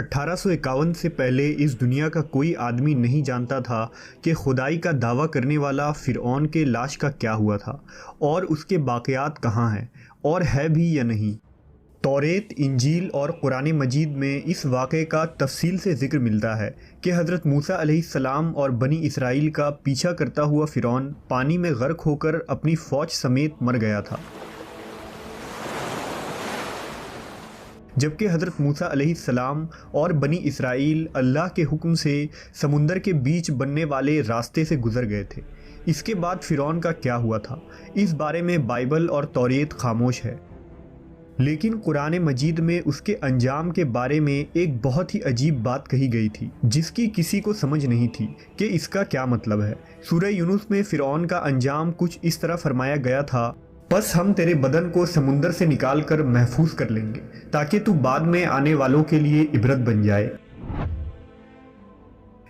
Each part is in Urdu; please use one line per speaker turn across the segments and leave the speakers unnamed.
1851 سے پہلے اس دنیا کا کوئی آدمی نہیں جانتا تھا کہ خدائی کا دعویٰ کرنے والا فرعون کے لاش کا کیا ہوا تھا اور اس کے باقیات کہاں ہیں اور ہے بھی یا نہیں۔ توریت، انجیل اور قرآن مجید میں اس واقعے کا تفصیل سے ذکر ملتا ہے کہ حضرت موسیٰ علیہ السلام اور بنی اسرائیل کا پیچھا کرتا ہوا فرعون پانی میں غرق ہو کر اپنی فوج سمیت مر گیا تھا، جبکہ حضرت موسیٰ علیہ السلام اور بنی اسرائیل اللہ کے حکم سے سمندر کے بیچ بننے والے راستے سے گزر گئے تھے۔ اس کے بعد فرعون کا کیا ہوا تھا، اس بارے میں بائبل اور توریت خاموش ہے، لیکن قرآن مجید میں اس کے انجام کے بارے میں ایک بہت ہی عجیب بات کہی گئی تھی جس کی کسی کو سمجھ نہیں تھی کہ اس کا کیا مطلب ہے۔ سورہ یونس میں فرعون کا انجام کچھ اس طرح فرمایا گیا تھا، بس ہم تیرے بدن کو سمندر سے نکال کر محفوظ کر لیں گے تاکہ تو بعد میں آنے والوں کے لیے عبرت بن جائے۔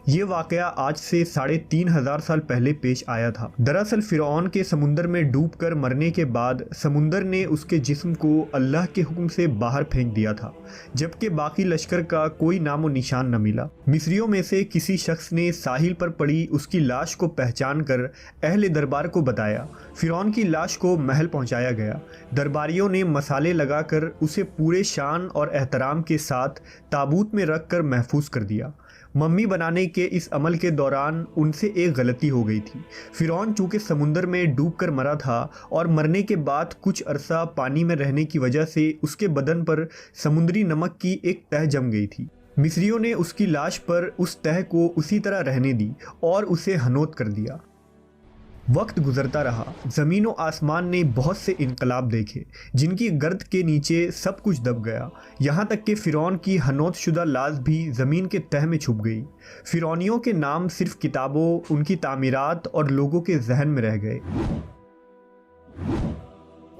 یہ واقعہ آج سے 3500 سال پہلے پیش آیا تھا۔ دراصل فرعون کے سمندر میں ڈوب کر مرنے کے بعد سمندر نے اس کے جسم کو اللہ کے حکم سے باہر پھینک دیا تھا، جبکہ باقی لشکر کا کوئی نام و نشان نہ ملا۔ مصریوں میں سے کسی شخص نے ساحل پر پڑی اس کی لاش کو پہچان کر اہل دربار کو بتایا۔ فرعون کی لاش کو محل پہنچایا گیا۔ درباریوں نے مسالے لگا کر اسے پورے شان اور احترام کے ساتھ تابوت میں رکھ کر محفوظ کر دیا۔ ممی بنانے کے اس عمل کے دوران ان سے ایک غلطی ہو گئی تھی۔ فرعون چونکہ سمندر میں ڈوب کر مرا تھا اور مرنے کے بعد کچھ عرصہ پانی میں رہنے کی وجہ سے اس کے بدن پر سمندری نمک کی ایک تہ جم گئی تھی۔ مصریوں نے اس کی لاش پر اس تہ کو اسی طرح رہنے دی اور اسے ہنوت کر دیا۔ وقت گزرتا رہا، زمین و آسمان نے بہت سے انقلاب دیکھے جن کی گرد کے نیچے سب کچھ دب گیا، یہاں تک کہ فرعون کی ہنوت شدہ لاش بھی زمین کے تہ میں چھپ گئی۔ فرعونیوں کے نام صرف کتابوں، ان کی تعمیرات اور لوگوں کے ذہن میں رہ گئے۔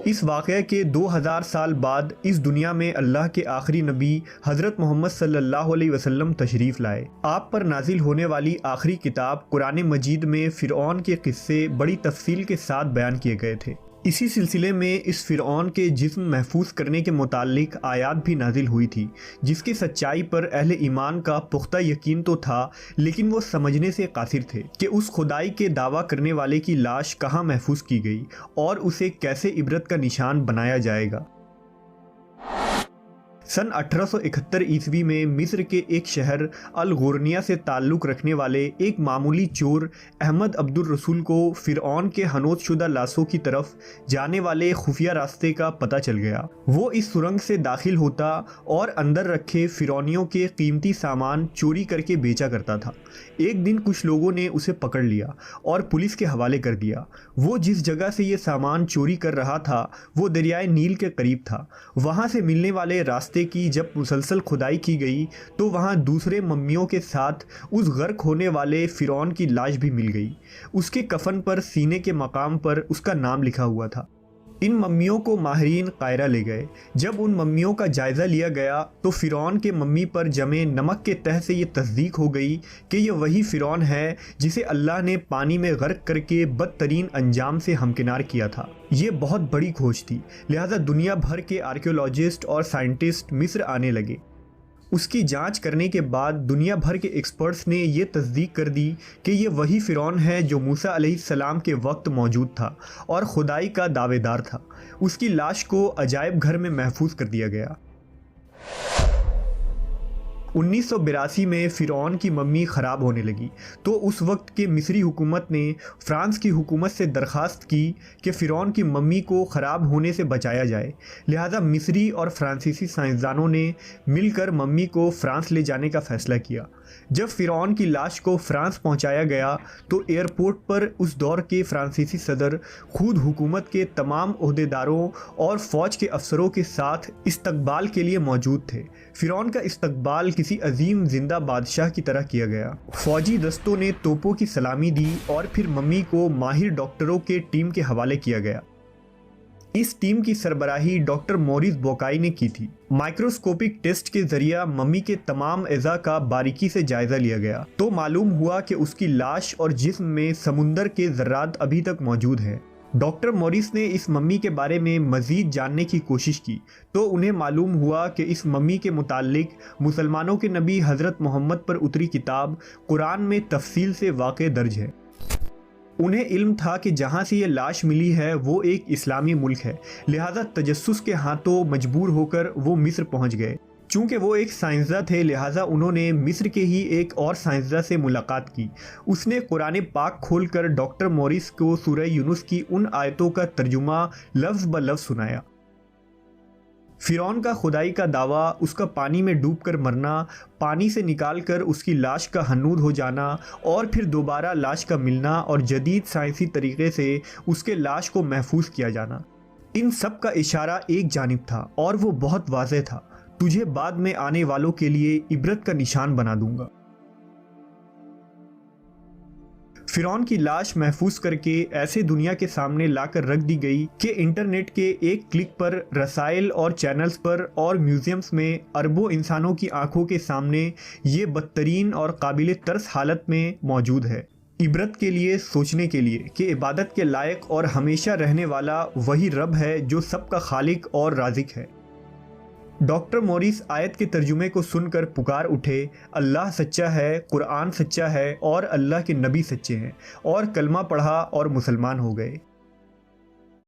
اس واقعے کے 2000 سال بعد اس دنیا میں اللہ کے آخری نبی حضرت محمد صلی اللہ علیہ وسلم تشریف لائے۔ آپ پر نازل ہونے والی آخری کتاب قرآن مجید میں فرعون کے قصے بڑی تفصیل کے ساتھ بیان کیے گئے تھے۔ اسی سلسلے میں اس فرعون کے جسم محفوظ کرنے کے متعلق آیات بھی نازل ہوئی تھی، جس کی سچائی پر اہل ایمان کا پختہ یقین تو تھا، لیکن وہ سمجھنے سے قاصر تھے کہ اس خدائی کے دعویٰ کرنے والے کی لاش کہاں محفوظ کی گئی اور اسے کیسے عبرت کا نشان بنایا جائے گا۔ سن 1871 عیسوی میں مصر کے ایک شہر الغورنیہ سے تعلق رکھنے والے ایک معمولی چور احمد عبد الرسول کو فرعون کے ہنوت شدہ لاشوں کی طرف جانے والے خفیہ راستے کا پتہ چل گیا۔ وہ اس سرنگ سے داخل ہوتا اور اندر رکھے فرعونیوں کے قیمتی سامان چوری کر کے بیچا کرتا تھا۔ ایک دن کچھ لوگوں نے اسے پکڑ لیا اور پولیس کے حوالے کر دیا۔ وہ جس جگہ سے یہ سامان چوری کر رہا تھا وہ دریائے نیل کے قریب تھا۔ وہاں سے ملنے والے راستے کی جب مسلسل کھدائی کی گئی تو وہاں دوسرے ممیوں کے ساتھ اس غرق ہونے والے فرعون کی لاش بھی مل گئی۔ اس کے کفن پر سینے کے مقام پر اس کا نام لکھا ہوا تھا۔ ان ممیوں کو ماہرین قاہرہ لے گئے۔ جب ان ممیوں کا جائزہ لیا گیا تو فرعون کے ممی پر جمے نمک کے تہ سے یہ تصدیق ہو گئی کہ یہ وہی فرعون ہے جسے اللہ نے پانی میں غرق کر کے بدترین انجام سے ہمکنار کیا تھا۔ یہ بہت بڑی کھوج تھی، لہذا دنیا بھر کے آرکیولوجسٹ اور سائنٹسٹ مصر آنے لگے۔ اس کی جانچ کرنے کے بعد دنیا بھر کے ایکسپرٹس نے یہ تصدیق کر دی کہ یہ وہی فرعون ہے جو موسیٰ علیہ السلام کے وقت موجود تھا اور خدائی کا دعوے دار تھا۔ اس کی لاش کو عجائب گھر میں محفوظ کر دیا گیا۔ 1982 میں فرعون کی ممی خراب ہونے لگی تو اس وقت کے مصری حکومت نے فرانس کی حکومت سے درخواست کی کہ فرعون کی ممی کو خراب ہونے سے بچایا جائے، لہذا مصری اور فرانسیسی سائنسدانوں نے مل کر ممی کو فرانس لے جانے کا فیصلہ کیا۔ جب فرعون کی لاش کو فرانس پہنچایا گیا تو ایئرپورٹ پر اس دور کے فرانسیسی صدر خود حکومت کے تمام عہدیداروں اور فوج کے افسروں کے ساتھ استقبال کے لیے موجود تھے۔ فرعون کا استقبال کسی عظیم زندہ بادشاہ کی طرح کیا گیا۔ فوجی دستوں نے توپوں کی سلامی دی اور پھر ممی کو ماہر ڈاکٹروں کے ٹیم کے حوالے کیا گیا۔ اس ٹیم کی سربراہی ڈاکٹر موریس بوکائی نے کی تھی۔ مائکروسکوپک ٹیسٹ کے ذریعہ ممی کے تمام اعضاء کا باریکی سے جائزہ لیا گیا تو معلوم ہوا کہ اس کی لاش اور جسم میں سمندر کے ذرات ابھی تک موجود ہیں۔ ڈاکٹر موریس نے اس ممی کے بارے میں مزید جاننے کی کوشش کی تو انہیں معلوم ہوا کہ اس ممی کے متعلق مسلمانوں کے نبی حضرت محمد پر اتری کتاب قرآن میں تفصیل سے واقع درج ہے۔ انہیں علم تھا کہ جہاں سے یہ لاش ملی ہے وہ ایک اسلامی ملک ہے، لہذا تجسس کے ہاتھوں مجبور ہو کر وہ مصر پہنچ گئے۔ چونکہ وہ ایک سائنسداں تھے لہٰذا انہوں نے مصر کے ہی ایک اور سائنسداں سے ملاقات کی۔ اس نے قرآن پاک کھول کر ڈاکٹر موریس کو سورہ یونس کی ان آیتوں کا ترجمہ لفظ بہ لفظ سنایا۔ فرعون کا خدائی کا دعویٰ، اس کا پانی میں ڈوب کر مرنا، پانی سے نکال کر اس کی لاش کا ہنود ہو جانا اور پھر دوبارہ لاش کا ملنا اور جدید سائنسی طریقے سے اس کے لاش کو محفوظ کیا جانا، ان سب کا اشارہ ایک جانب تھا اور وہ بہت واضح تھا: تجھے بعد میں آنے والوں کے لیے عبرت کا نشان بنا دوں گا۔ فرعون کی لاش محفوظ کر کے ایسے دنیا کے سامنے لا کر رکھ دی گئی کہ انٹرنیٹ کے ایک کلک پر رسائل اور چینلز پر اور میوزیمز میں اربوں انسانوں کی آنکھوں کے سامنے یہ بدترین اور قابل ترس حالت میں موجود ہے، عبرت کے لیے، سوچنے کے لیے کہ عبادت کے لائق اور ہمیشہ رہنے والا وہی رب ہے جو سب کا خالق اور رازق ہے۔ ڈاکٹر موریس آیت کے ترجمے کو سن کر پکار اٹھے: اللہ سچا ہے، قرآن سچا ہے اور اللہ کے نبی سچے ہیں، اور کلمہ پڑھا اور مسلمان ہو گئے۔